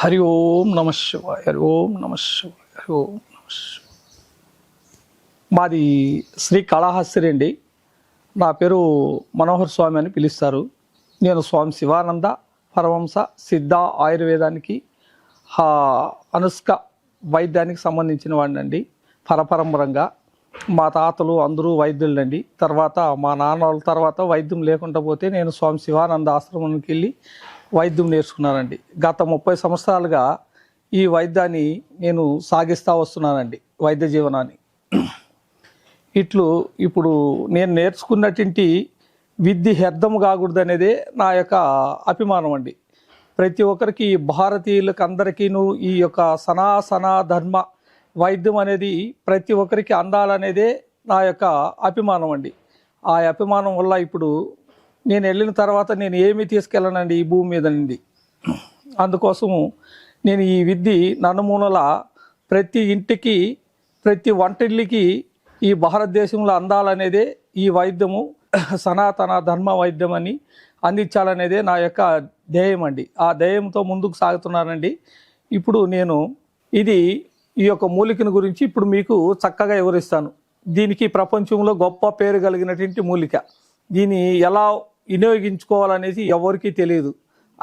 హరి ఓం నమ శివాయ, హరి ఓం నమ శివాయ, హరి ఓం నమ శివాయ. మాది శ్రీకాళహస్తి అండి. నా పేరు మనోహర్ స్వామి అని పిలుస్తారు. నేను స్వామి శివానంద పరమహంస సిద్ధ ఆయుర్వేదానికి అనుష్క వైద్యానికి సంబంధించిన వాడినండి. పరపరంపరంగా మా తాతలు అందరూ వైద్యులండి. తర్వాత మా నాన్న వాళ్ళ తర్వాత వైద్యం లేకుండా పోతే నేను స్వామి శివానంద ఆశ్రమానికి వెళ్ళి వైద్యం నేర్చుకున్నానండి. గత 30 సంవత్సరాలుగా ఈ వైద్యాన్ని నేను సాగిస్తూ వస్తున్నానండి, వైద్య జీవనాన్ని. ఇప్పుడు నేను నేర్చుకున్నటువంటి విద్య వ్యర్థం కాకూడదు అనేదే నా యొక్క అభిమానం అండి. ప్రతి ఒక్కరికి, భారతీయులకు అందరికీను ఈ యొక్క సనాతన ధర్మ వైద్యం అనేది ప్రతి ఒక్కరికి అందాలనేదే నా యొక్క అభిమానం అండి. ఆ అభిమానం వల్ల ఇప్పుడు నేను వెళ్ళిన తర్వాత నేను ఏమీ తీసుకెళ్ళనండి ఈ భూమి మీద నుండి. అందుకోసము నేను ఈ విద్య నలుమూలల ప్రతి ఇంటికి, ప్రతి వంటిల్లికి ఈ భారతదేశంలో అందాలనేదే ఈ వైద్యము, సనాతన ధర్మ వైద్యం అని అందించాలనేదే నా యొక్క ధ్యేయం అండి. ఆ ధ్యేయంతో ముందుకు సాగుతున్నానండి. ఇప్పుడు నేను ఈ యొక్క మూలికను గురించి ఇప్పుడు మీకు చక్కగా వివరిస్తాను. దీనికి ప్రపంచంలో గొప్ప పేరు కలిగినటువంటి మూలిక. దీన్ని ఎలా వినియోగించుకోవాలనేది ఎవరికీ తెలియదు.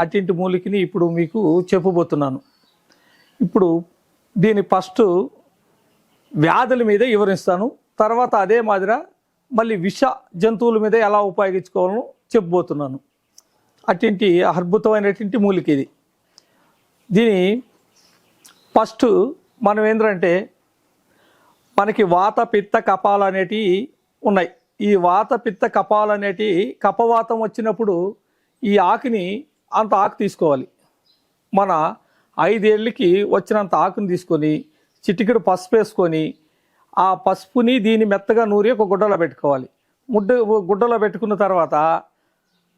అటువంటి మూలికని ఇప్పుడు మీకు చెప్పబోతున్నాను. ఇప్పుడు దీని ఫస్ట్ వ్యాధుల మీద వివరిస్తాను. తర్వాత అదే మాదిరిగా మళ్ళీ విష జంతువుల మీద ఎలా ఉపయోగించుకోవాలో చెప్పబోతున్నాను. అటువంటి అద్భుతమైనటువంటి మూలిక ఇది. దీని ఫస్ట్ మనం ఏంటంటే, మనకి వాత పిత్త కపాలు అనేటివి ఉన్నాయి. ఈ వాత పిత్త కపాలు అనేటివి, కపవాతం వచ్చినప్పుడు ఈ ఆకుని అంత ఆకు తీసుకోవాలి. మన 5 ఏళ్ళకి వచ్చినంత ఆకుని తీసుకొని చిటికెడు పసుపు వేసుకొని ఆ పసుపుని దీన్ని మెత్తగా నూరి ఒక గుడ్డలో పెట్టుకోవాలి. గుడ్డలో పెట్టుకున్న తర్వాత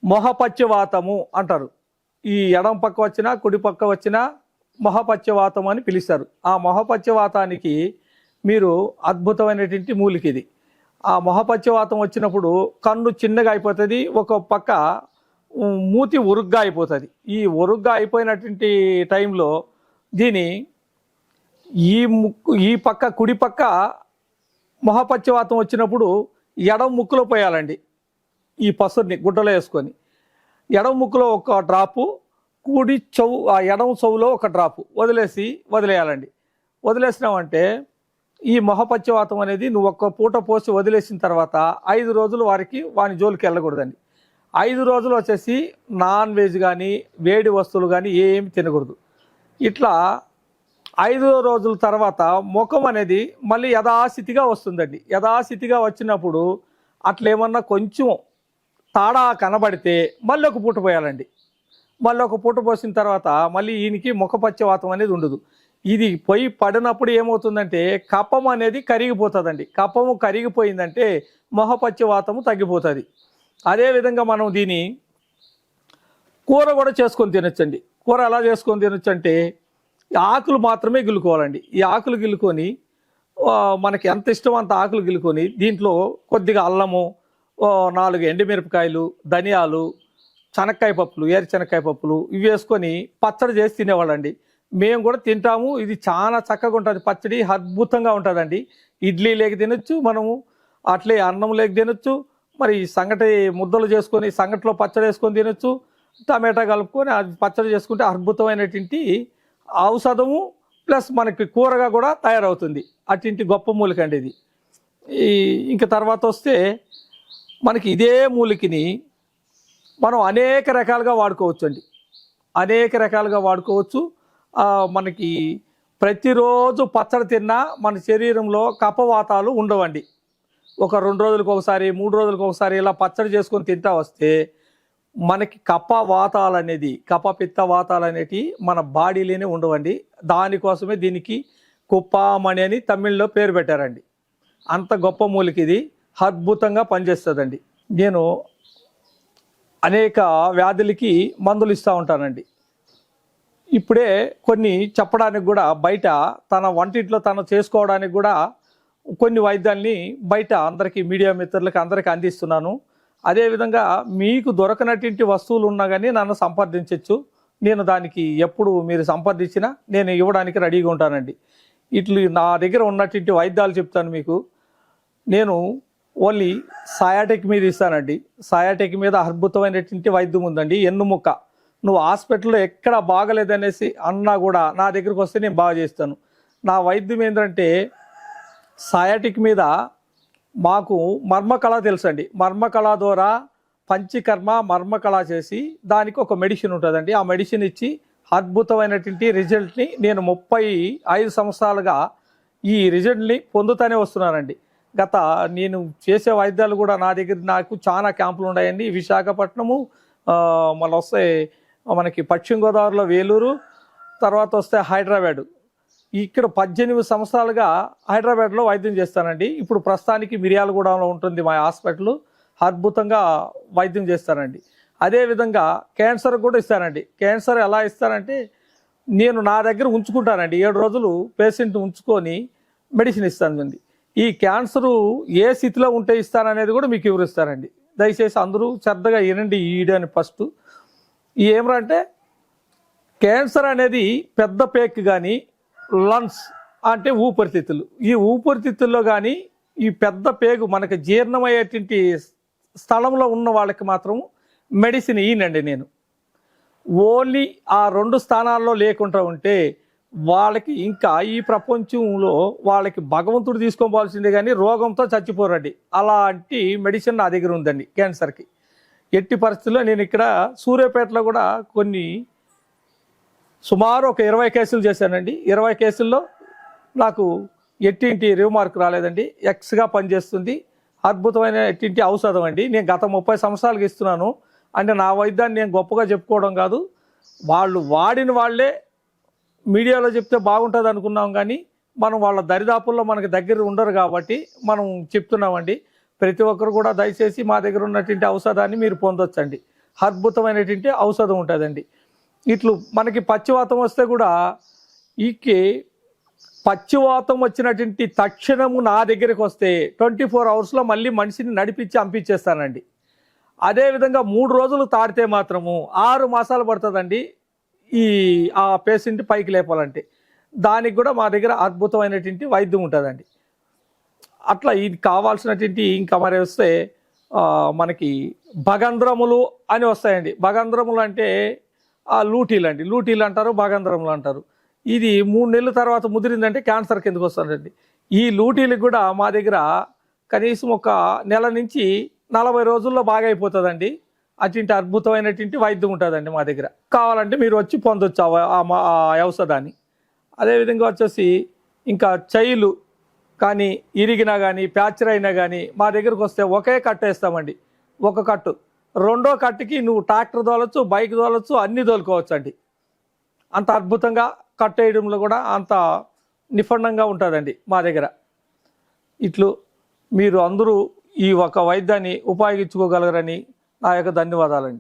మొహపచ్చవాతము అంటారు. ఈ ఎడం పక్క వచ్చినా కుడి పక్క వచ్చినా మొహపచ్చవాతం అని పిలుస్తారు. ఆ మొహపచ్చవాతానికి మీరు అద్భుతమైనటువంటి మూలిక ఇది. ఆ మొహపచ్చవాతం వచ్చినప్పుడు కన్ను చిన్నగా అయిపోతుంది, ఒక పక్క మూతి ఉరుగ్గా అయిపోతుంది. ఈ ఉరుగ్గా అయిపోయినటువంటి టైంలో దీని ఈ పక్క కుడి పక్క మొహపచ్చవాతం వచ్చినప్పుడు ఎడం ముక్కులో పోయాలండి. ఈ పసురుని గుడ్డలో వేసుకొని ఎడం ముక్కులో ఒక డ్రాపు, కుడి చెవు ఆ ఎడం చెవులో ఒక డ్రాపు వదిలేయాలండి. వదిలేసినామంటే ఈ మొహపచ్చవాతం అనేది నువ్వు ఒక్క పూట పోసి వదిలేసిన తర్వాత 5 రోజులు వాని జోలికి వెళ్ళకూడదండి. 5 రోజులు వచ్చేసి నాన్ వెజ్ కానీ వేడి వస్తువులు కానీ ఏమి తినకూడదు. ఇట్లా 5 రోజుల తర్వాత ముఖం అనేది మళ్ళీ యథాస్థితిగా వస్తుందండి. యథాస్థితిగా వచ్చినప్పుడు అట్లేమన్నా కొంచెం తాడా కనబడితే మళ్ళీ ఒక పూట పోయాలండి. మళ్ళీ ఒక పూట పోసిన తర్వాత మళ్ళీ ఈయనకి ముఖపచ్చవాతం అనేది ఉండదు. ఇది పొయ్యి పడినప్పుడు ఏమవుతుందంటే కపం అనేది కరిగిపోతుందండి. కపము కరిగిపోయిందంటే మొహపచ్చవాతము తగ్గిపోతుంది. అదేవిధంగా మనం దీని కూర కూడా చేసుకొని తినొచ్చండి. కూర ఎలా చేసుకొని తినొచ్చు అంటే, ఆకులు మాత్రమే గిల్లుకోవాలండి. ఈ ఆకులు గిల్లుకొని మనకి ఎంత ఇష్టం అంత ఆకులు గిల్లుకొని దీంట్లో కొద్దిగా అల్లము, 4 ఎండుమిరపకాయలు, ధనియాలు, శనక్కాయ పప్పులు, ఏరుశనక్కాయ పప్పులు ఇవి వేసుకొని పచ్చడి చేసి తినేవాళ్ళండి. మేము కూడా తింటాము. ఇది చాలా చక్కగా ఉంటుంది. పచ్చడి అద్భుతంగా ఉంటుందండి. ఇడ్లీ లేక తినొచ్చు, మనము అట్లే అన్నం లేక తినొచ్చు. మరి సంగటి ముద్దలు చేసుకొని సంగటిలో పచ్చడి వేసుకొని తినొచ్చు. టమాటా కలుపుకొని అది పచ్చడి చేసుకుంటే అద్భుతమైనటువంటి ఔషధము ప్లస్ మనకి కూరగా కూడా తయారవుతుంది. అటువంటి గొప్ప మూలిక అండి ఇది. ఇంకా తర్వాత వస్తే మనకి ఇదే మూలికని మనం అనేక రకాలుగా వాడుకోవచ్చు అండి. అనేక రకాలుగా వాడుకోవచ్చు. మనకి ప్రతిరోజు పచ్చడి తిన్నా మన శరీరంలో కపవాతాలు ఉండవండి. ఒక 2 రోజులకు ఒకసారి, 3 రోజులకు ఒకసారి ఇలా పచ్చడి చేసుకొని తింటా వస్తే మనకి కపవాతాలు అనేది, కపపిత్త వాతాలు అనేటివి మన బాడీలోనే ఉండవండి. దానికోసమే దీనికి కుప్పామణి అని తమిళ్లో పేరు పెట్టారండి. అంత గొప్ప మూలిక ఇది. అద్భుతంగా పనిచేస్తుందండి. నేను అనేక వ్యాధులకి మందులు ఇస్తూ ఉంటానండి. ఇప్పుడే కొన్ని చెప్పడానికి కూడా బయట తన వంటింట్లో తను చేసుకోవడానికి కూడా కొన్ని వైద్యాల్ని బయట అందరికీ, మీడియా మిత్రులకి అందరికీ అందిస్తున్నాను. అదేవిధంగా మీకు దొరకనటువంటి వస్తువులు ఉన్నా కానీ నన్ను సంప్రదించవచ్చు. నేను దానికి ఎప్పుడు మీరు సంప్రదించినా నేను ఇవ్వడానికి రెడీగా ఉంటానండి. ఇట్లు నా దగ్గర ఉన్నటువంటి వైద్యాలు చెప్తాను మీకు. నేను ఓన్లీ సయాటిక్ మీద ఇస్తానండి. సయాటిక్ మీద అద్భుతమైనటువంటి వైద్యం ఉందండి. ఎన్నుముక్క నువ్వు హాస్పిటల్లో ఎక్కడ బాగలేదనేసి అన్నా కూడా నా దగ్గరికి వస్తే నేను బాగా చేస్తాను. నా వైద్యం ఏంటంటే సయాటిక్ మీద మాకు మర్మకళ తెలుసండి. మర్మకళ ద్వారా పంచకర్మ మర్మకళ చేసి దానికి ఒక మెడిసిన్ ఉంటుందండి. ఆ మెడిసిన్ ఇచ్చి అద్భుతమైనటువంటి రిజల్ట్ని నేను 35 సంవత్సరాలుగా ఈ రిజల్ట్ని పొందుతూనే వస్తున్నానండి. నేను చేసే వైద్యాలు కూడా నా దగ్గర నాకు చాలా క్యాంపులు ఉన్నాయండి. విశాఖపట్నము, మళ్ళీ వస్తే మనకి పశ్చిమ గోదావరిలో వేలూరు, తర్వాత వస్తే హైదరాబాదు. ఇక్కడ 18 సంవత్సరాలుగా హైదరాబాద్లో వైద్యం చేస్తానండి. ఇప్పుడు ప్రస్తుతానికి మిర్యాలగూడలో ఉంటుంది మా హాస్పిటల్. అద్భుతంగా వైద్యం చేస్తానండి. అదేవిధంగా క్యాన్సర్ కూడా ఇస్తానండి. క్యాన్సర్ ఎలా ఇస్తానంటే నేను నా దగ్గర ఉంచుకుంటానండి. 7 రోజులు పేషెంట్ ఉంచుకొని మెడిసిన్ ఇస్తానండి. ఈ క్యాన్సరు ఏ స్థితిలో ఉంటే ఇస్తాననేది కూడా మీకు వివరిస్తానండి. దయచేసి అందరూ శ్రద్ధగా వినండి ఈ వీడియోని. ఫస్ట్ ఏమంటే క్యాన్సర్ అనేది పెద్ద పేక్ కానీ లంగ్స్ అంటే ఊపిరితిత్తులు, ఈ ఊపిరితిత్తుల్లో కానీ ఈ పెద్ద పేగు మనకి జీర్ణమయ్యేటువంటి స్థలంలో ఉన్న వాళ్ళకి మాత్రం మెడిసిన్ ఈనండి. నేను ఓన్లీ ఆ 2 స్థానాల్లో లేకుండా ఉంటే వాళ్ళకి ఇంకా ఈ ప్రపంచంలో వాళ్ళకి భగవంతుడు తీసుకోవాల్సిందే కానీ రోగంతో చచ్చిపోరండి. అలాంటి మెడిసిన్ నా దగ్గర ఉందండి క్యాన్సర్కి. ఎట్టి పరిస్థితుల్లో నేను ఇక్కడ సూర్యాపేటలో కూడా సుమారు ఒక 20 కేసులు చేశానండి. 20 కేసుల్లో నాకు ఎట్టింటి రిమార్క్ రాలేదండి. ఎక్స్గా పనిచేస్తుంది. అద్భుతమైన ఎట్టింటి ఔషధం అండి. నేను గత 30 సంవత్సరాలకు ఇస్తున్నాను. అంటే నా వైద్యాన్ని నేను గొప్పగా చెప్పుకోవడం కాదు, వాళ్ళు వాడిన వాళ్ళే మీడియాలో చెప్తే బాగుంటుంది అనుకున్నాం, కానీ మనం వాళ్ళ దరిదాపుల్లో మనకి దగ్గర ఉండరు కాబట్టి మనం చెప్తున్నామండి. ప్రతి ఒక్కరు కూడా దయచేసి మా దగ్గర ఉన్నటువంటి ఔషధాన్ని మీరు పొందొచ్చండి. అద్భుతమైనటువంటి ఔషధం ఉంటుందండి. ఇట్లు మనకి పచ్చివాతం వస్తే కూడా పచ్చివాతం వచ్చినటువంటి తక్షణము నా దగ్గరికి వస్తే 24 అవర్స్లో మళ్ళీ మనిషిని నడిపించి పంపించేస్తానండి. అదేవిధంగా 3 రోజులు తాడితే మాత్రము 6 మాసాలు పడుతుందండి ఆ పేషెంట్ పైకి లేపాలంటే. దానికి కూడా మా దగ్గర అద్భుతమైనటువంటి వైద్యం ఉంటుందండి. అట్లా ఇది కావాల్సినటువంటి ఇంకా మరి వస్తే మనకి భగంధ్రములు అని వస్తాయండి. భగంధ్రములు అంటే లూటీలు అండి. లూటీలు అంటారు, భగంధ్రములు అంటారు. ఇది 3 నెలల తర్వాత ముదిరిందంటే క్యాన్సర్ కిందకు వస్తుందండి. ఈ లూటీలకు కూడా మా దగ్గర కనీసం ఒక నెల నుంచి 40 రోజుల్లో బాగా అయిపోతుందండి. అటువంటి అద్భుతమైనటువంటి వైద్యం ఉంటుందండి మా దగ్గర. కావాలంటే మీరు వచ్చి పొందొచ్చు ఆ ఔషధాన్ని. అదేవిధంగా వచ్చేసి ఇంకా చైలు కానీ ఇరిగినా కానీ ప్యాచర్ అయినా కానీ మా దగ్గరకు వస్తే ఒకే కట్టు వేస్తామండి. ఒక కట్టు. 2వ కట్టుకి నువ్వు ట్రాక్టర్ తోలొచ్చు, బైక్ తోలొచ్చు, అన్నీ తోలుకోవచ్చు అండి. అంత అద్భుతంగా కట్టేయడంలో కూడా అంత నిఫండంగా ఉంటుందండి మా దగ్గర. ఇట్లు మీరు అందరూ ఈ ఒక వైద్యాన్ని ఉపయోగించుకోగలరని నా యొక్క ధన్యవాదాలండి.